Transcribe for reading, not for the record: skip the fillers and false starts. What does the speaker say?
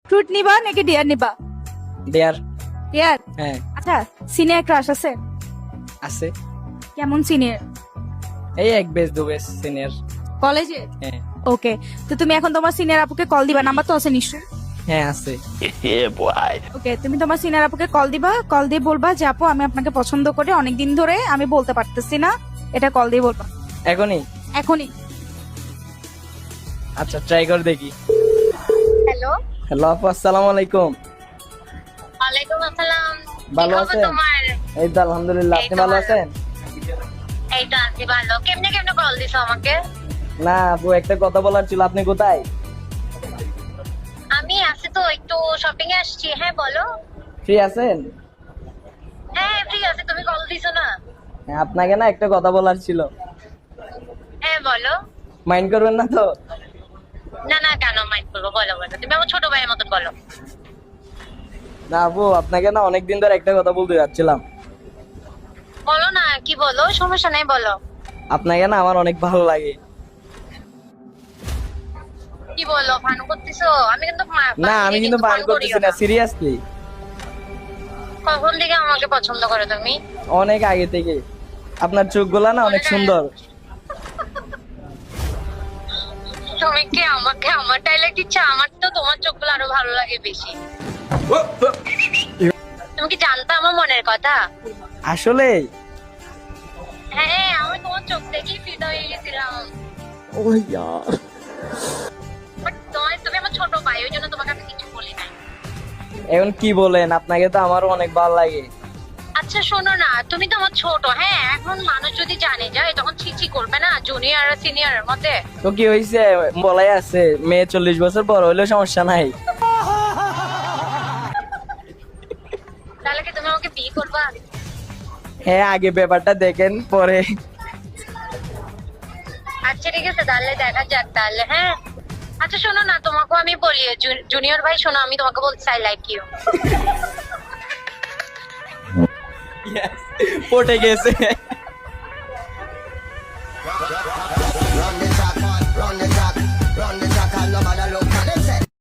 Fruit নিবা নাকি deer নিবা? ডিয়ার। ডিয়ার। হ্যাঁ আচ্ছা, সিনিয়র ক্রাশ আছে? আছে, কেমন সিনিয়র? এই এক বেস দু বেস সিনিয়র। কলেজে? হ্যাঁ ওকে, তো তুমি এখন তোমার সিনিয়র আপুকে কল দিবা, নাম্বার তো আছে নিশ্চয়ই? হ্যাঁ আছে। ওকে, তুমি তোমার সিনিয়র আপুকে কল দিবা, কল দিয়ে বলবা যে আপু আমি আপনাকে পছন্দ করি, অনেকদিন ধরে আমি বলতে পারতেছি না, এটা কল দিয়ে বলবা এখনই? এখনই। আচ্ছা ট্রাই করে দেখি। হ্যালো। হ্যালো আপু, আসসালামু আলাইকুম। ওয়ালাইকুম আসসালাম। ভালো কি খবর আছেন? তোমার? এই তো আলহামদুলিল্লাহ, এই আপনি তো ভালো ভালো। আছেন? এই তো আছি ভালো। কেমনে কেমনে কল দিছো আমাকে? না আপু, একটা কথা বলার ছিল। আপনি কোথায়? আমি আছি তো, একটু শপিং এ আসছি। হ্যাঁ বলো। ফ্রি আছেন? হ্যাঁ ফ্রি আছি, তুমি কল দিছো না? হ্যাঁ, আপনাকে না একটা কথা বলার ছিল। হ্যাঁ বলো। মাইন্ড করবেন না তো? না না, কেন মাইন্ড করবো, বলো বলো। তুমি আমার ছোট ভাইয়ের মতন বলো। না আপু, আপনাকে না অনেকদিন ধরে একটা কথা বলতে যাচ্ছিলাম। বলো না, কি বলো, সমস্যা নেই বলো। আপনাকে না আমার অনেক ভালো লাগে। কি বলো, ফান করতেছো? আমি কিন্তু না আমি কিন্তু বান করতেছি না, সিরিয়াসলি। কখন থেকে আমাকে পছন্দ করো তুমি? অনেক আগে থেকে। আপনার চোখগুলা না অনেক সুন্দর। তুমি কি আমাকে আমার ডায়লগ দিচ্ছ? আমার তো তোমার চোখগুলো আরো ভালো লাগে বেশি। তুমি কি জানতা আমার মনের কথা? আসলে হ্যাঁ, আমি তোমার চোখ দেখেই ফিদা হয়ে গেছিলাম। ও ইয়ার, বাট তুমি আমার ছোট ভাই, ওই জন্য তোমাকে আমি কিছু বলি নাই। এখন কি বলেন? আপনাকে তো আমারও অনেক ভালো লাগে। আচ্ছা শোনো না, তুমি তো আমার ছোট। হ্যাঁ, এখন মানুষ যদি জানে যায় তখন ছিছি করবে না জুনিয়র আর সিনিয়রের মধ্যে? তো কি হয়েছে, বলাই আছে মেয়ে 40 বছর বড় হইলেও সমস্যা নাই। তাহলে কি তুমি আমাকে বিয়ে করবা? হ্যাঁ, আগে ব্যাপারটা দেখেন পরে। আচ্ছা ঠিক আছে, তাহলে দেখা যাক তাহলে। হ্যাঁ আচ্ছা শোনো না, তোমাকেও আমি বলি, জুনিয়র ভাই শোনো, আমি তোমাকে বলছি আই লাইক ইউ। পটে গেছে।